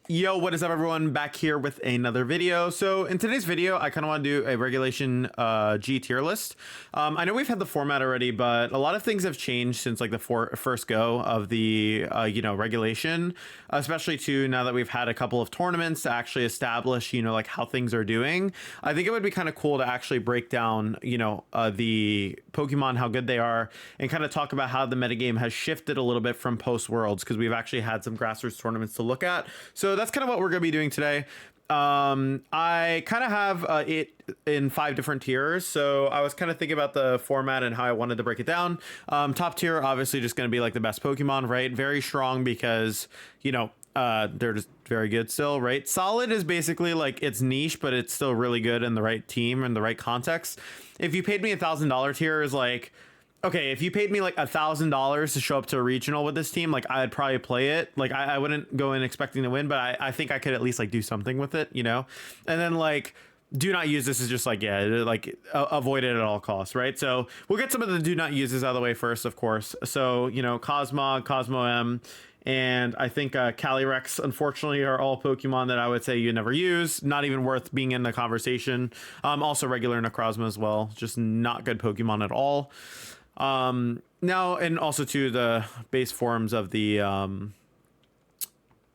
Yo, what is up, everyone? Back here with another video. So in today's video, I kind of want to do a regulation G tier list. I know we've had the format already, but a lot of things have changed since like the first go of the regulation, especially too now that we've had a couple of tournaments to actually establish like how things are doing. I think it would be kind of cool to actually break down the Pokemon, how good they are, and kind of talk about how the metagame has shifted a little bit from post Worlds, because we've actually had some grassroots tournaments to look at. So that's kind of what we're going to be doing today. I kind of have it in 5 different tiers. So I was kind of thinking about the format and how I wanted to break it down. Top tier, obviously just going to be like the best Pokemon, right? Very strong because, they're just very good still, right? Solid is basically like it's niche, but it's still really good in the right team and the right context. If you paid me $1,000 tier is like, okay, if you paid me like $1,000 to show up to a regional with this team, like I'd probably play it. Like I wouldn't go in expecting to win, but I think I could at least like do something with it, And then like do not use this is just like, avoid it at all costs, right? So we'll get some of the do not uses out of the way first, of course. So, Cosmog, Cosmo M, and I think Calyrex, unfortunately, are all Pokemon that I would say you never use. Not even worth being in the conversation. Also regular Necrozma as well. Just not good Pokemon at all. Now, and also to the base forms of the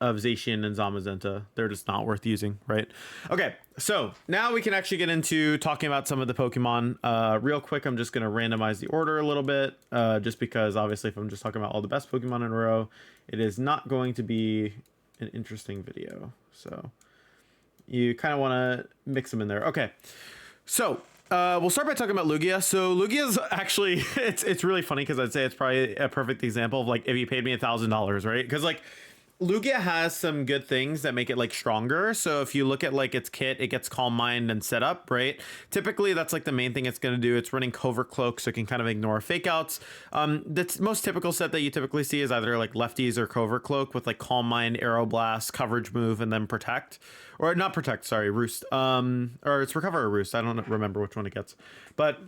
of Zacian and Zamazenta, they're just not worth using, right? Okay, so now we can actually get into talking about some of the Pokemon. Real quick, I'm just going to randomize the order a little bit, just because obviously if I'm just talking about all the best Pokemon in a row, it is not going to be an interesting video. So you kind of want to mix them in there. Okay, so we'll start by talking about Lugia. So Lugia's actually, it's really funny because I'd say it's probably a perfect example of like if you paid me $1,000, right? Because like Lugia has some good things that make it like stronger. So if you look at like its kit, it gets Calm Mind and Set Up, right? Typically that's like the main thing it's going to do. It's running Covert Cloak, so it can kind of ignore fake outs. The most typical set that you typically see is either like Lefties or Covert Cloak with like Calm Mind, Aeroblast, Coverage Move, and then Protect. Or not Protect, sorry, Roost. Or it's Recover or Roost. I don't remember which one it gets. But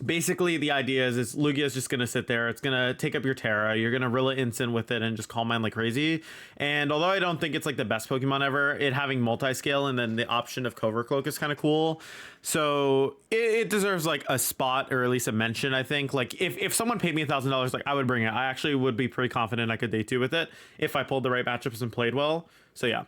basically the idea is Lugia is just going to sit there. It's going to take up your Terra. You're going to Rilla Instant with it and just Calm Mind like crazy. And although I don't think it's like the best Pokemon ever, it having multi-scale and then the option of Covert Cloak is kind of cool. So it deserves like a spot or at least a mention, I think. Like if someone paid me $1,000, like I would bring it. I actually would be pretty confident I could day 2 with it if I pulled the right matchups and played well. So yeah.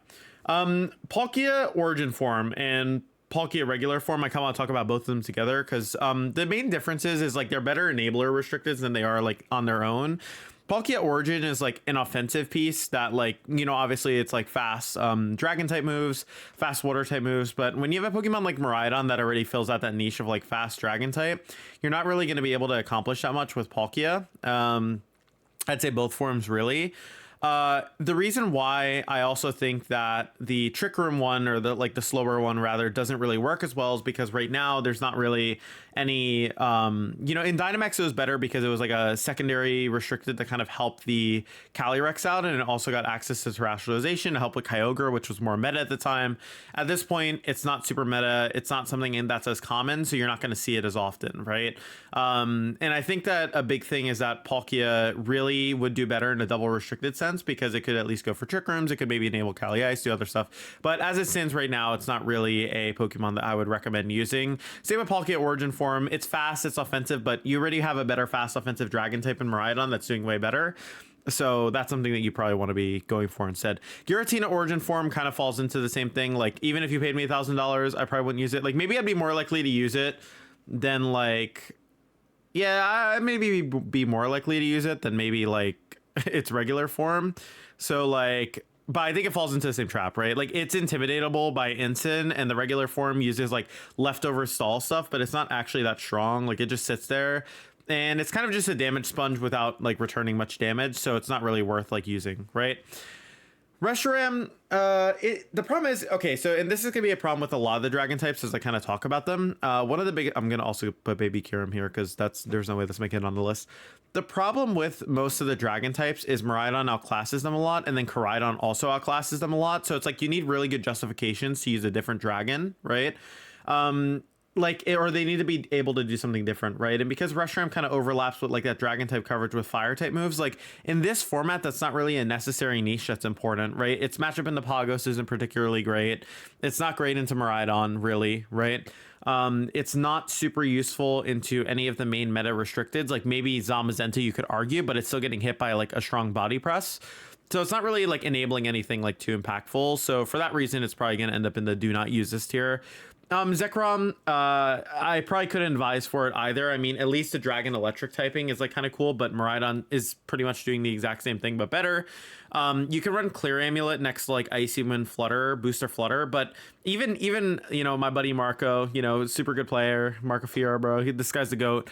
Palkia Origin Form and Palkia regular form, I kind of want to talk about both of them together because the main differences is like they're better enabler restricted than they are like on their own. Palkia Origin is like an offensive piece that like, obviously it's like fast dragon type moves, fast water type moves. But when you have a Pokemon like Miraidon that already fills out that niche of like fast dragon type, you're not really going to be able to accomplish that much with Palkia. I'd say both forms really. The reason why I also think that the Trick Room one or the slower one rather doesn't really work as well is because right now there's not really any, in Dynamax it was better because it was like a secondary restricted to kind of help the Calyrex out, and it also got access to Terrestrialization to help with Kyogre, which was more meta at the time. At this point, it's not super meta. It's not something that's as common, so you're not going to see it as often, right? And I think that a big thing is that Palkia really would do better in a double restricted sense because it could at least go for Trick Rooms. It could maybe enable Cali Ice, do other stuff. But as it stands right now, it's not really a Pokemon that I would recommend using. Same with Palkia Origin Form. It's fast, it's offensive, but you already have a better fast offensive dragon type in Miraidon that's doing way better. So that's something that you probably want to be going for instead. Giratina Origin Form kind of falls into the same thing. Like even if you paid me $1,000, I probably wouldn't use it. Like maybe I'd be more likely to use it than like, I maybe be more likely to use it than maybe like its regular form. So like, but I think it falls into the same trap, right? Like it's intimidatable by Instant, and the regular form uses like leftover stall stuff, but it's not actually that strong. Like it just sits there, and it's kind of just a damage sponge without like returning much damage. So it's not really worth like using, right? Reshiram, the problem is, okay, so, and this is gonna be a problem with a lot of the dragon types as I kind of talk about them. One of the big, I'm gonna also put Baby Kyurem here because there's no way that's making it on the list. The problem with most of the dragon types is Miraidon outclasses them a lot, and then Koraidon also outclasses them a lot. So it's like you need really good justifications to use a different dragon, right? or they need to be able to do something different, right? And because Reshiram kind of overlaps with like that dragon type coverage with fire type moves, like in this format, that's not really a necessary niche that's important, right? Its matchup in the Pagos isn't particularly great. It's not great into Miraidon, really, right? It's not super useful into any of the main meta restricteds, like maybe Zamazenta you could argue, but it's still getting hit by like a strong body press. So it's not really like enabling anything like too impactful. So for that reason, it's probably going to end up in the do not use this tier. Zekrom, I probably couldn't advise for it either. I mean, at least the Dragon Electric typing is like kind of cool, but Miraidon is pretty much doing the exact same thing, but better. You can run Clear Amulet next to like Icy Wind Flutter, Booster Flutter, but even you know, my buddy Marco, you know, super good player, Marco Fiora, bro, this guy's the GOAT.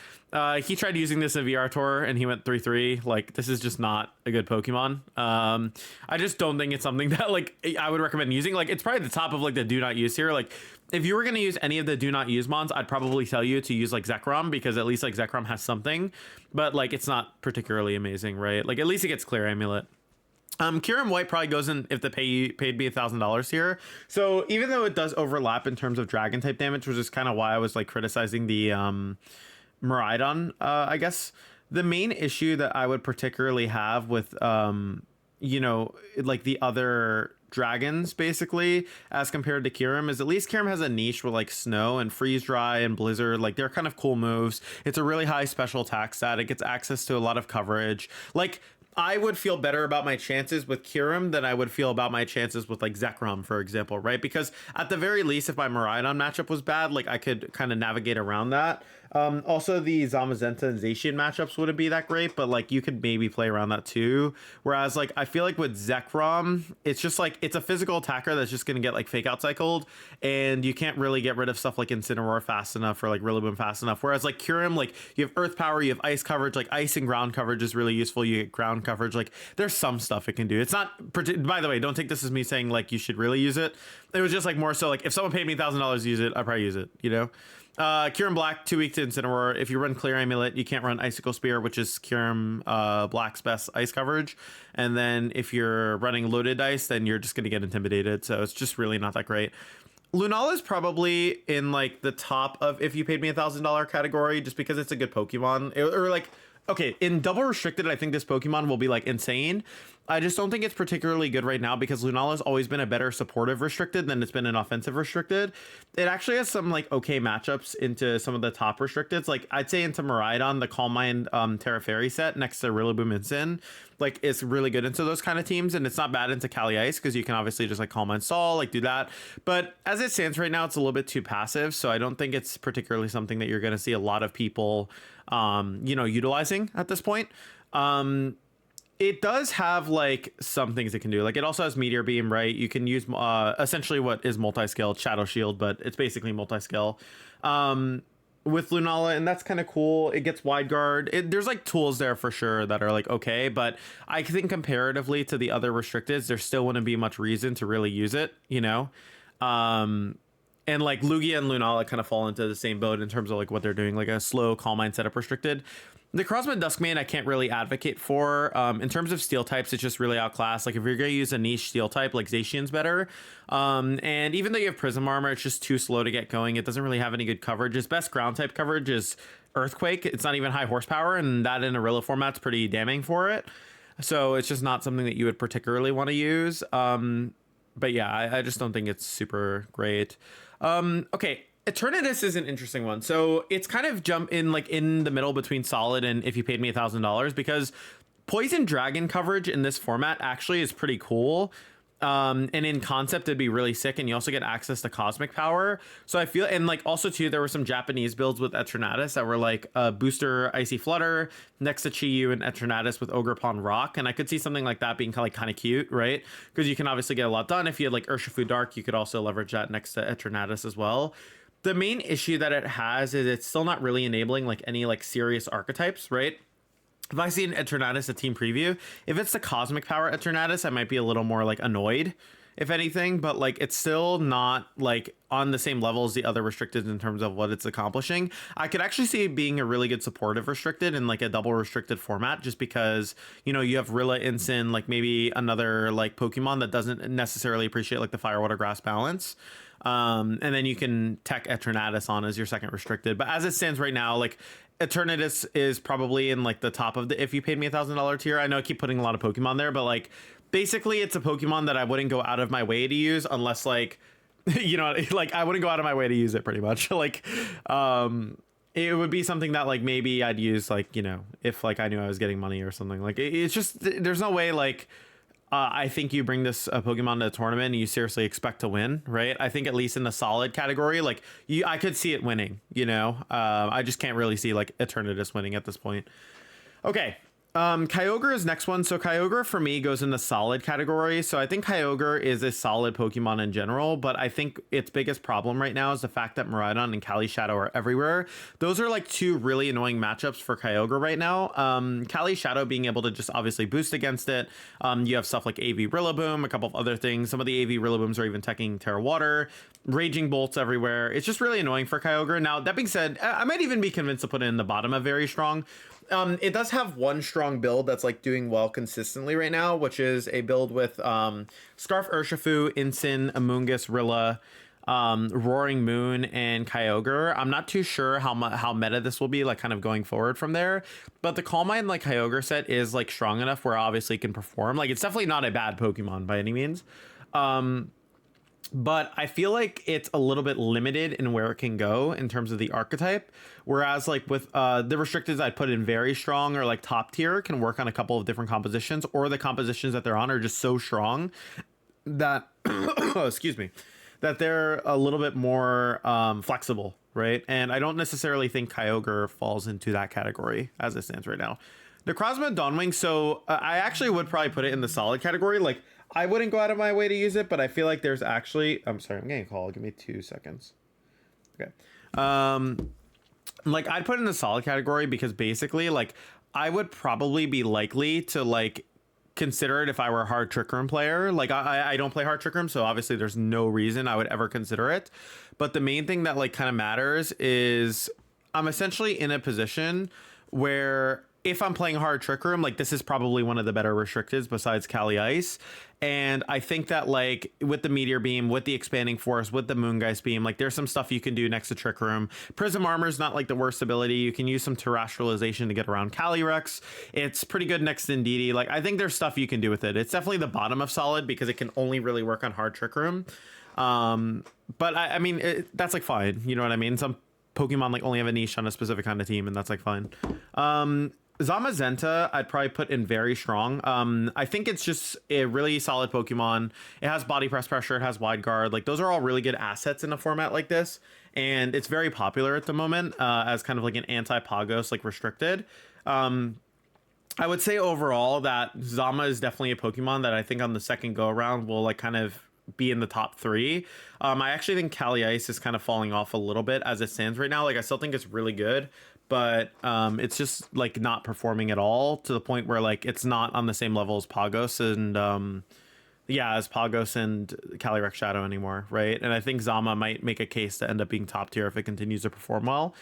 He tried using this in VR Tour and he went 3-3. Like, this is just not a good Pokemon. I just don't think it's something that like I would recommend using. Like, it's probably the top of like the do not use here. Like, if you were going to use any of the do not use mons, I'd probably tell you to use like Zekrom, because at least like Zekrom has something, but like it's not particularly amazing, right? Like, at least it gets Clear Amulet. Kyurem White probably goes in if the paid me $1,000 here. So even though it does overlap in terms of dragon type damage, which is kind of why I was like criticizing the Miraidon, I guess the main issue that I would particularly have with you know, like the other dragons basically as compared to Kyurem is at least Kyurem has a niche with like Snow and Freeze Dry and Blizzard. Like, they're kind of cool moves. It's a really high special attack stat. It gets access to a lot of coverage. Like, I would feel better about my chances with Kyurem than I would feel about my chances with like Zekrom, for example, right? Because at the very least, if my Miraidon matchup was bad, like I could kind of navigate around that. Also, the Zamazenta and Zacian matchups wouldn't be that great, but like you could maybe play around that too. Whereas like I feel like with Zekrom, it's just like it's a physical attacker that's just gonna get like fake out cycled, and you can't really get rid of stuff like Incineroar fast enough or like Rillaboom fast enough. Whereas like Kyurem, like you have Earth Power, you have Ice coverage, like Ice and Ground coverage is really useful. You get Ground coverage. Like, there's some stuff it can do. It's not. By the way, don't take this as me saying like you should really use it. It was just like more so like if someone paid me $1,000 to use it, I'd probably use it. You know. Kyurem Black, 2 weak to Incineroar. If you run Clear Amulet, you can't run Icicle Spear, which is Kyurem Black's best ice coverage. And then if you're running Loaded Ice, then you're just going to get intimidated. So it's just really not that great. Lunala is probably in like the top of if you paid me $1,000 category, just because it's a good Pokemon. Or like, okay, in double restricted, I think this Pokemon will be like insane. I just don't think it's particularly good right now because Lunala's always been a better supportive restricted than it's been an offensive restricted. It actually has some like okay matchups into some of the top restricteds. Like, I'd say into Miraidon, the Calm Mind Terra Fairy set next to Rillaboom and Sin, like, it's really good into those kind of teams, and it's not bad into Cali Ice because you can obviously just like Calm Mind Stall, like do that. But as it stands right now, it's a little bit too passive, so I don't think it's particularly something that you're going to see a lot of people you know, utilizing at this point. It does have like some things it can do. Like, it also has Meteor Beam, right? You can use essentially what is multi-scale Shadow Shield, but it's basically multi-scale with Lunala, and that's kind of cool. It gets Wide Guard. There's like tools there for sure that are like okay, but I think comparatively to the other restricteds, there still wouldn't be much reason to really use it, you know? And like Lugia and Lunala kind of fall into the same boat in terms of like what they're doing, like a slow Calm Mind setup restricted. The Crossman Duskmane I can't really advocate for. In terms of steel types, it's just really outclassed. Like, if you're going to use a niche steel type, like Zacian's better. And even though you have Prism Armor, it's just too slow to get going. It doesn't really have any good coverage. Its best ground type coverage is Earthquake. It's not even high horsepower, and that in a Rilla format's pretty damning for it. So it's just not something that you would particularly want to use. But yeah, I just don't think it's super great. Okay. Eternatus is an interesting one. So it's kind of jump in like in the middle between solid and if you paid me $1,000, because Poison Dragon coverage in this format actually is pretty cool. And in concept, it'd be really sick. And you also get access to Cosmic Power. So I feel, and like also too, there were some Japanese builds with Eternatus that were like a booster Icy Flutter next to Chi-Yu and Eternatus with Ogerpon Rock. And I could see something like that being kind of cute, right? Because you can obviously get a lot done. If you had like Urshifu Dark, you could also leverage that next to Eternatus as well. The main issue that it has is it's still not really enabling like any like serious archetypes, right? If I see an Eternatus, a team preview, if it's the Cosmic Power Eternatus, I might be a little more like annoyed. if anything, but like it's still not like on the same level as the other restricted in terms of what it's accomplishing. I could actually see it being a really good supportive restricted in like a double restricted format, just because, you know, you have Rilla, Incin, like maybe another like Pokemon that doesn't necessarily appreciate like the fire, water, grass balance. And then you can tech Eternatus on as your second restricted. But as it stands right now, like Eternatus is probably in like the top of the if you paid me $1,000 tier. I know I keep putting a lot of Pokemon there, but like basically it's a Pokemon that I wouldn't go out of my way to use unless like you know, like I wouldn't go out of my way to use it pretty much. Like it would be something that like maybe I'd use like, you know, if like I knew I was getting money or something. Like it's just there's no way like I think you bring this Pokemon to a tournament and you seriously expect to win, right? I think at least in the solid category, like I could see it winning, you know? I just can't really see like Eternatus winning at this point. Okay. Kyogre is next one. So Kyogre for me goes in the solid category. So I think Kyogre is a solid Pokemon in general, but I think its biggest problem right now is the fact that Miraidon and Cali Shadow are everywhere. Those are like two really annoying matchups for Kyogre right now. Cali Shadow being able to just obviously boost against it. You have stuff like AV Rillaboom, a couple of other things. Some of the AV Rillabooms are even teching Terra Water, Raging Bolts everywhere. It's just really annoying for Kyogre. Now, that being said, I might even be convinced to put it in the bottom of very strong. It does have one strong build that's like doing well consistently right now, which is a build with Scarf Urshifu, Incin, Amoonguss, Rilla, Roaring Moon, and Kyogre. I'm not too sure how meta this will be like kind of going forward from there, but the Calm Mind like Kyogre set is like strong enough where obviously it can perform. Like it's definitely not a bad Pokemon by any means. But I feel like it's a little bit limited in where it can go in terms of the archetype. Whereas like with the restricteds I'd put in very strong or like top tier can work on a couple of different compositions, or the compositions that they're on are just so strong that, excuse me, that they're a little bit more flexible, right? And I don't necessarily think Kyogre falls into that category as it stands right now. Necrozma Dawnwing, so I actually would probably put it in the solid category. Like, I wouldn't go out of my way to use it, but I feel like there's actually... I'm sorry, I'm getting a call. Give me 2 seconds. Okay. Like, I'd put it in the solid category because basically, like, I would probably be likely to, like, consider it if I were a hard Trick Room player. Like, I don't play hard Trick Room, so obviously there's no reason I would ever consider it. But the main thing that, like, kind of matters is I'm essentially in a position where... if I'm playing hard Trick Room, like this is probably one of the better restricteds besides Cali Ice. And I think that like with the Meteor Beam, with the Expanding Force, with the Moongeist Beam, like there's some stuff you can do next to Trick Room. Prism Armor is not like the worst ability. You can use some Terrestrialization to get around Calyrex. It's pretty good next to Indeedee. Like I think there's stuff you can do with it. It's definitely the bottom of solid because it can only really work on hard Trick Room. But I mean, that's like fine. You know what I mean? Some Pokemon like only have a niche on a specific kind of team, and that's like fine. Zamazenta, I'd probably put in very strong. I think it's just a really solid Pokemon. It has Body Pressure, it has Wide Guard. Like those are all really good assets in a format like this, and it's very popular at the moment as kind of like an anti-Pagos like restricted. I would say overall that Zama is definitely a Pokemon that I think on the second go around will like kind of be in the top 3. I actually think Cali Ice is kind of falling off a little bit as it stands right now. Like I still think it's really good, but it's just like not performing at all to the point where like it's not on the same level as Pagos and as Pagos and Calyrex Shadow anymore, right? And I think Zama might make a case to end up being top tier if it continues to perform well.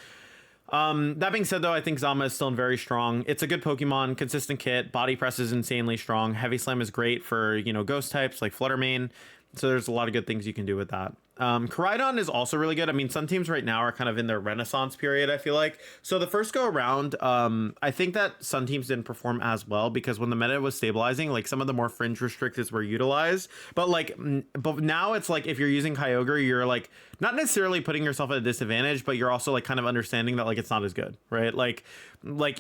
That being said, though, I think Zama is still very strong. It's a good Pokemon, consistent kit. Body Press is insanely strong. Heavy Slam is great for, you know, ghost types like Fluttermane. So there's a lot of good things you can do with that. Koraidon is also really good. I mean, some teams right now are kind of in their renaissance period, I feel like. So the first go around, I think that some teams didn't perform as well because when the meta was stabilizing, like some of the more fringe restricteds were utilized. But now it's like if you're using Kyogre, you're like not necessarily putting yourself at a disadvantage, but you're also like kind of understanding that like it's not as good, right? Like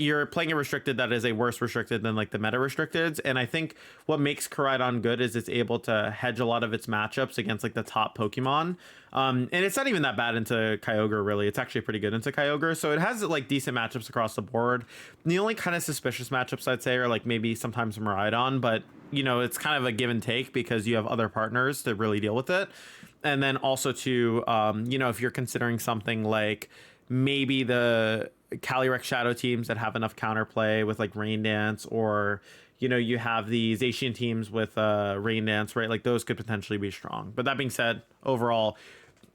you're playing a restricted that is a worse restricted than like the meta restricteds. And I think what makes Koraidon good is it's able to hedge a lot of its matchups against like the top Pokemon. And it's not even that bad into Kyogre, really. It's actually pretty good into Kyogre. So it has like decent matchups across the board. The only kind of suspicious matchups I'd say are like maybe sometimes Miraidon, but you know, it's kind of a give and take because you have other partners to really deal with it. And then also to, you know, if you're considering something like maybe the Calyrex Shadow teams that have enough counterplay with like Rain Dance or, you know, you have these Asian teams with Rain Dance, right? Like those could potentially be strong. But that being said, overall,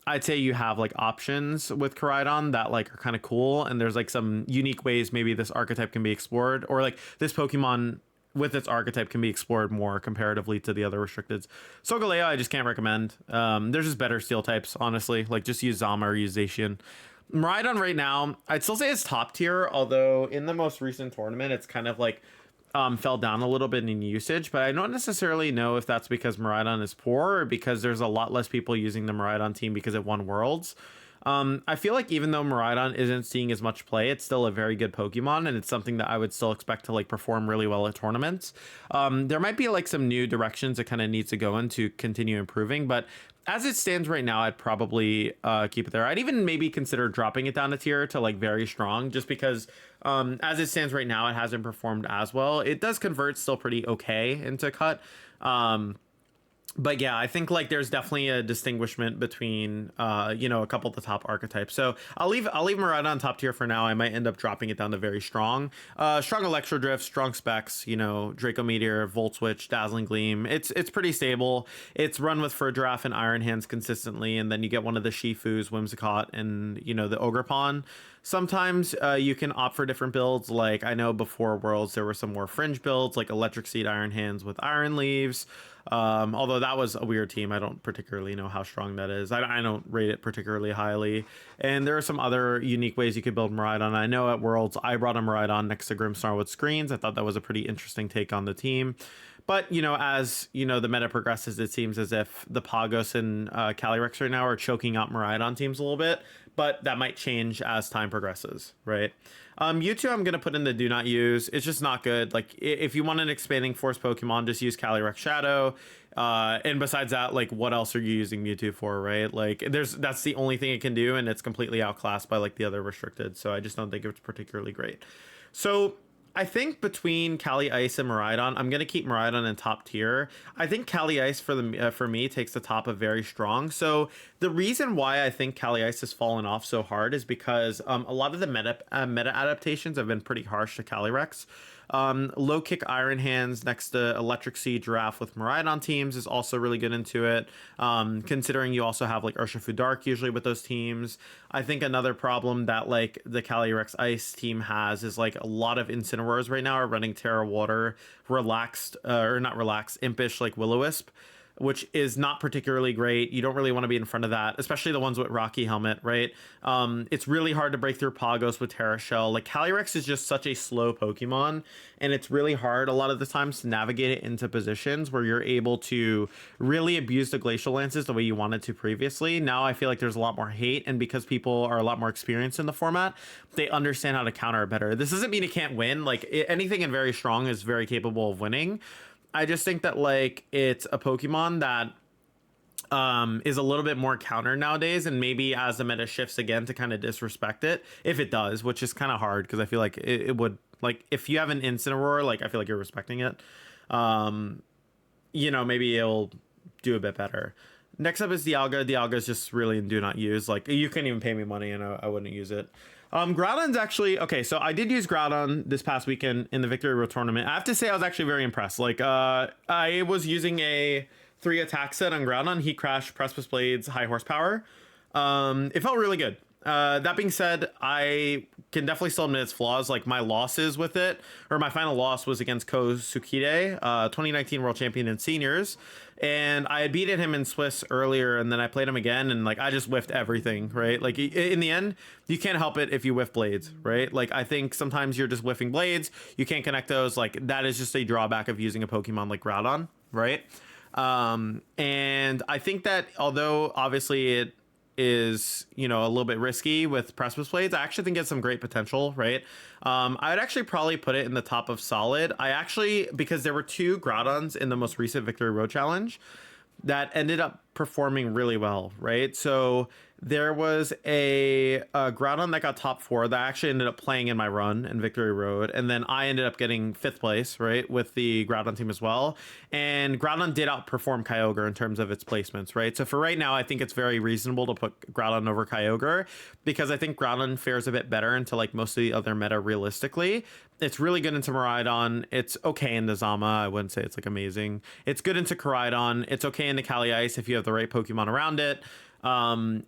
I'd say you have like options with Koraidon that like are kind of cool, and there's like some unique ways maybe this archetype can be explored, or like this Pokemon with its archetype can be explored more comparatively to the other restricteds. Solgaleo, I just can't recommend. There's just better steel types, honestly. Like just use Zama or use Zacian. Miraidon right now, I'd still say it's top tier, although in the most recent tournament, it's kind of like fell down a little bit in usage, but I don't necessarily know if that's because Miraidon is poor or because there's a lot less people using the Miraidon team because it won Worlds. I feel like even though Miraidon isn't seeing as much play, it's still a very good Pokemon, and it's something that I would still expect to like perform really well at tournaments. There might be like some new directions it kind of needs to go in to continue improving, but as it stands right now, I'd probably keep it there. I'd even maybe consider dropping it down a tier to like very strong, just because as it stands right now, it hasn't performed as well. It does convert still pretty okay into cut. But yeah, I think like there's definitely a distinguishment between you know, a couple of the top archetypes. So I'll leave Miraidon top tier for now. I might end up dropping it down to very strong. Strong Electro Drift, strong specs, you know, Draco Meteor, Volt Switch, Dazzling Gleam. It's pretty stable. It's run with Furdraff and Iron Hands consistently, and then you get one of the Shifus, Whimsicott, and you know, the Ogerpon. Sometimes you can opt for different builds. Like I know before Worlds there were some more fringe builds like Electric Seed, Iron Hands with Iron Leaves. Although that was a weird team. I don't particularly know how strong that is. I don't rate it particularly highly. And there are some other unique ways you could build Miraidon. I know at Worlds I brought a Miraidon next to Grimmsnarl with screens. I thought that was a pretty interesting take on the team. But, you know, as, you know, the meta progresses, it seems as if the Pagos and Calyrex right now are choking out Miraidon teams a little bit. But that might change as time progresses, right? Mewtwo I'm going to put in the do not use. It's just not good. Like, if you want an expanding force Pokemon, just use Calyrex Shadow. And besides that, like, what else are you using Mewtwo for, right? Like, that's the only thing it can do, and it's completely outclassed by, like, the other restricted. So I just don't think it's particularly great. So I think between Cali Ice and Miraidon, I'm gonna keep Miraidon in top tier. I think Cali Ice for me takes the top of very strong. So the reason why I think Cali Ice has fallen off so hard is because a lot of the meta adaptations have been pretty harsh to Calyrex. Low kick Iron Hands next to Electric Sea Giraffe with Miraidon teams is also really good into it. Considering you also have like Urshifu Dark usually with those teams. I think another problem that like the Calyrex Ice team has is like a lot of Incineroars right now are running Terra Water, relaxed or not relaxed, impish like Will-O-Wisp, which is not particularly great. You don't really want to be in front of that, especially the ones with Rocky Helmet, right? It's really hard to break through Pagos with Terra Shell. Like, Calyrex is just such a slow Pokemon, and it's really hard a lot of the times to navigate it into positions where you're able to really abuse the Glacial Lances the way you wanted to previously. Now I feel like there's a lot more hate, and because people are a lot more experienced in the format, they understand how to counter it better. This doesn't mean it can't win. Like, anything in very strong is very capable of winning. I just think that like it's a Pokemon that is a little bit more counter nowadays, and maybe as the meta shifts again to kind of disrespect it, if it does, which is kind of hard because I feel like it would, like, if you have an Incineroar, like I feel like you're respecting it. You know, maybe it'll do a bit better. Next up is Dialga. Dialga is just really do not use. Like, you couldn't even pay me money and I wouldn't use it. Groudon's actually okay. So I did use Groudon this past weekend in the Victory Road tournament. I have to say I was actually very impressed. Like, I was using a 3 attack set on Groudon. Heat Crash, Precipice Blades, High Horsepower. It felt really good. That being said, I can definitely still admit its flaws. Like, my losses with it, or my final loss was against Ko Sukide, 2019 world champion in seniors. And I had beaten him in Swiss earlier, and then I played him again, and like I just whiffed everything, right? Like, in the end, you can't help it if you whiff blades, right? Like, I think sometimes you're just whiffing blades, you can't connect those. Like, that is just a drawback of using a Pokemon like Groudon, right? And I think that although obviously it is, you know, a little bit risky with Precipice Blades, I actually think it's some great potential, right? I'd actually probably put it in the top of solid. I actually, because there were 2 Groudons in the most recent Victory Road Challenge that ended up performing really well, right? So there was a Groudon that got top 4 that actually ended up playing in my run in Victory Road, and then I ended up getting 5th place, right, with the Groudon team as well. And Groudon did outperform Kyogre in terms of its placements, right? So for right now, I think it's very reasonable to put Groudon over Kyogre because I think Groudon fares a bit better into like most of the other meta realistically. It's really good into Miraidon. It's okay into Zama. I wouldn't say it's like amazing. It's good into Koraidon. It's okay into Kali Ice if you have the right Pokemon around it.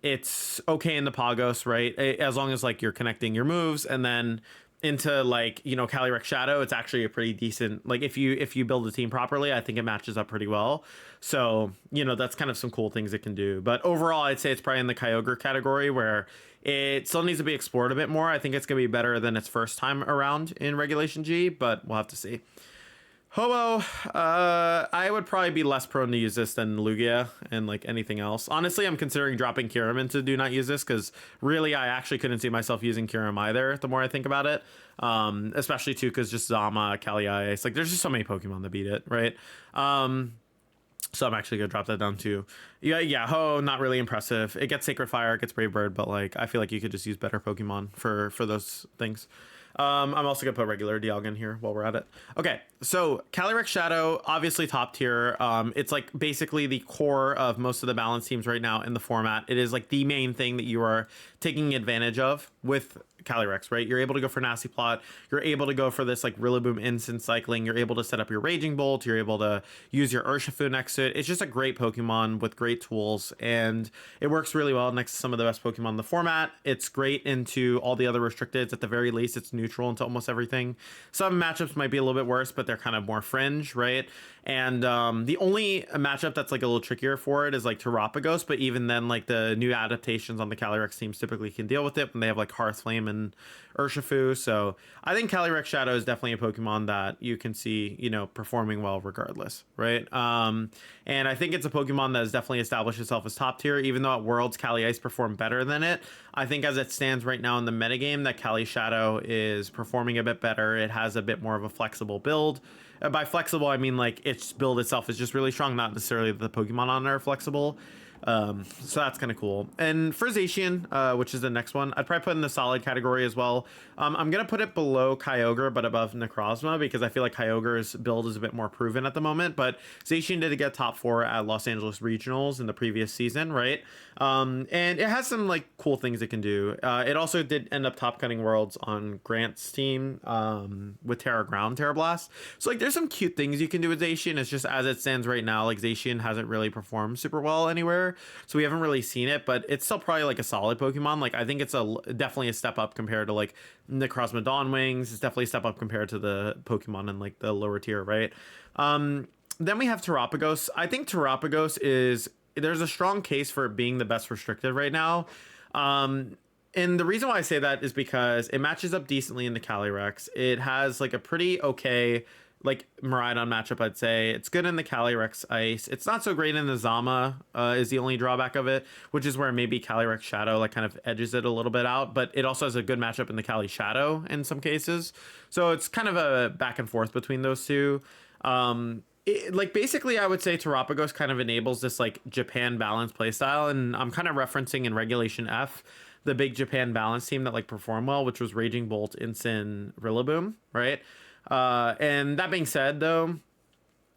It's okay in the Pagos, right? As long as like you're connecting your moves, and then into like, you know, Calyrex Shadow, it's actually a pretty decent, like if you build a team properly, I think it matches up pretty well. So, you know, that's kind of some cool things it can do. But overall, I'd say it's probably in the Kyogre category where it still needs to be explored a bit more. I think it's gonna be better than its first time around in Regulation G, but we'll have to see. Hobo, I would probably be less prone to use this than Lugia and like anything else. Honestly, I'm considering dropping Kyurem into do not use this because really I actually couldn't see myself using Kyurem either the more I think about it. Especially too because just Zama, Kali Ice, like there's just so many Pokemon that beat it, right? So I'm actually gonna drop that down too. Yeah, Ho, not really impressive. It gets Sacred Fire, it gets Brave Bird, but like I feel like you could just use better Pokemon for those things. I'm also gonna put regular Dialga in here while we're at it. Okay, so Calyrex Shadow, obviously top tier. It's like basically the core of most of the balance teams right now in the format. It is like the main thing that you are taking advantage of with Calyrex, right? You're able to go for Nasty Plot. You're able to go for this like Rillaboom instant cycling. You're able to set up your Raging Bolt. You're able to use your Urshifu next to it. It's just a great Pokemon with great tools, and it works really well next to some of the best Pokemon in the format. It's great into all the other restricteds. At the very least, it's neutral into almost everything. Some matchups might be a little bit worse, but they're kind of more fringe, right? And the only matchup that's like a little trickier for it is like Terapagos, but even then, like the new adaptations on the Calyrex teams typically can deal with it when they have like Hearth Flame and Urshifu. So I think Calyrex Shadow is definitely a Pokemon that you can see, you know, performing well regardless, right? And I think it's a Pokemon that has definitely established itself as top tier, even though at Worlds Kali Ice performed better than it. I think as it stands right now in the metagame, that Kali Shadow is performing a bit better. It has a bit more of a flexible build. By flexible, I mean like its build itself is just really strong, not necessarily the Pokemon on it are flexible. So that's kind of cool. And for Zacian, which is the next one, I'd probably put in the solid category as well. I'm gonna put it below Kyogre but above Necrozma because I feel like Kyogre's build is a bit more proven at the moment, but Zacian did get top 4 at Los Angeles Regionals in the previous season, right? And it has some like cool things it can do. It also did end up top cutting Worlds on Grant's team with Terra Ground, Terra Blast. So like there's some cute things you can do with Zacian. It's just as it stands right now, like Zacian hasn't really performed super well anywhere, so we haven't really seen it, but it's still probably like a solid Pokemon. Like I think it's definitely a step up compared to like Necrozma Dawnwings. It's definitely a step up compared to the Pokemon in like the lower tier, right? Then we have Terapagos. I think Terapagos there's a strong case for it being the best restricted right now. And the reason why I say that is because it matches up decently in the Calyrex. It has like a pretty okay like Miraidon matchup, I'd say. It's good in the Calyrex Ice. It's not so great in the Zama, is the only drawback of it, which is where maybe Calyrex Shadow like kind of edges it a little bit out, but it also has a good matchup in the Cali Shadow in some cases. So it's kind of a back and forth between those two. Like basically I would say Terapagos kind of enables this like Japan balance playstyle, and I'm kind of referencing in Regulation F the big Japan balance team that like performed well, which was Raging Bolt, Incin, Rillaboom, right? And that being said, though,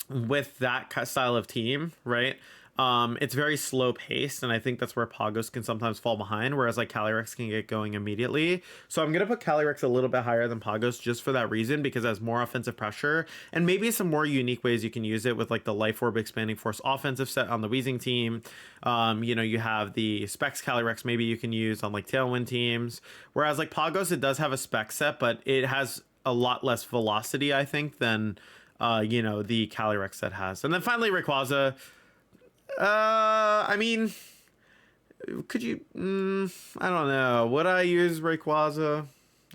with that style of team, right, it's very slow paced, and I think that's where Pagos can sometimes fall behind, whereas like Calyrex can get going immediately. So I'm gonna put Calyrex a little bit higher than Pagos just for that reason, because it has more offensive pressure and maybe some more unique ways you can use it with like the Life Orb Expanding Force offensive set on the Weezing team. You know, you have the Specs Calyrex maybe you can use on like Tailwind teams, whereas like Pagos, it does have a spec set, but it has a lot less velocity, I think, than you know, the Calyrex set has. And then finally Rayquaza. I mean, could you I don't know, would I use Rayquaza?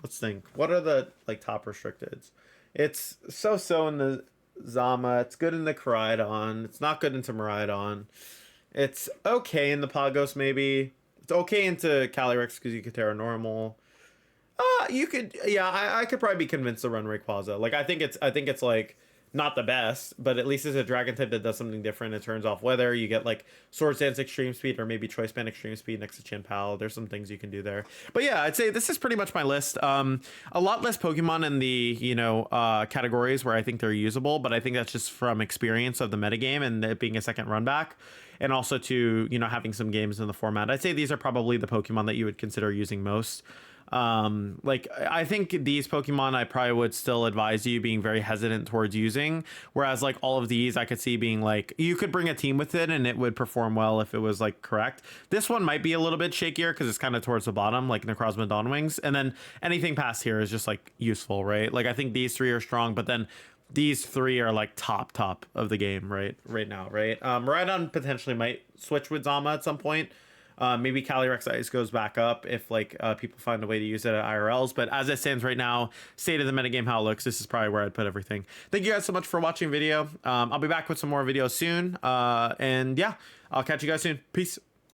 Let's think, what are the like top restricteds? It's so in the Zama, it's good in the Koraidon, it's not good into Miraidon, it's okay in the Pagos, maybe it's okay into Calyrex because you could Terra Normal. You could, yeah, I could probably be convinced to run Rayquaza. Like I think it's like not the best, but at least it's a dragon type that does something different. It turns off weather. You get like Swords Dance Extreme Speed or maybe Choice Band Extreme Speed next to Chin-Pal. There's some things you can do there. But yeah, I'd say this is pretty much my list. A lot less Pokemon in the, categories where I think they're usable, but I think that's just from experience of the metagame and it being a second run back. And also to, having some games in the format. I'd say these are probably the Pokemon that you would consider using most. I think these Pokemon I probably would still advise you being very hesitant towards using, whereas like all of these I could see being like you could bring a team with it and it would perform well if it was like correct. This one might be a little bit shakier because it's kind of towards the bottom, like Necrozma Dawnwings, and then anything past here is just like useful, right? Like I think these three are strong, but then these three are like top of the game right now, right? Rhydon potentially might switch with Zama at some point. Maybe Calyrex Ice goes back up if like people find a way to use it at IRLs. But as it stands right now, state of the metagame, how it looks, this is probably where I'd put everything. Thank you guys so much for watching the video. I'll be back with some more videos soon. And yeah, I'll catch you guys soon. Peace.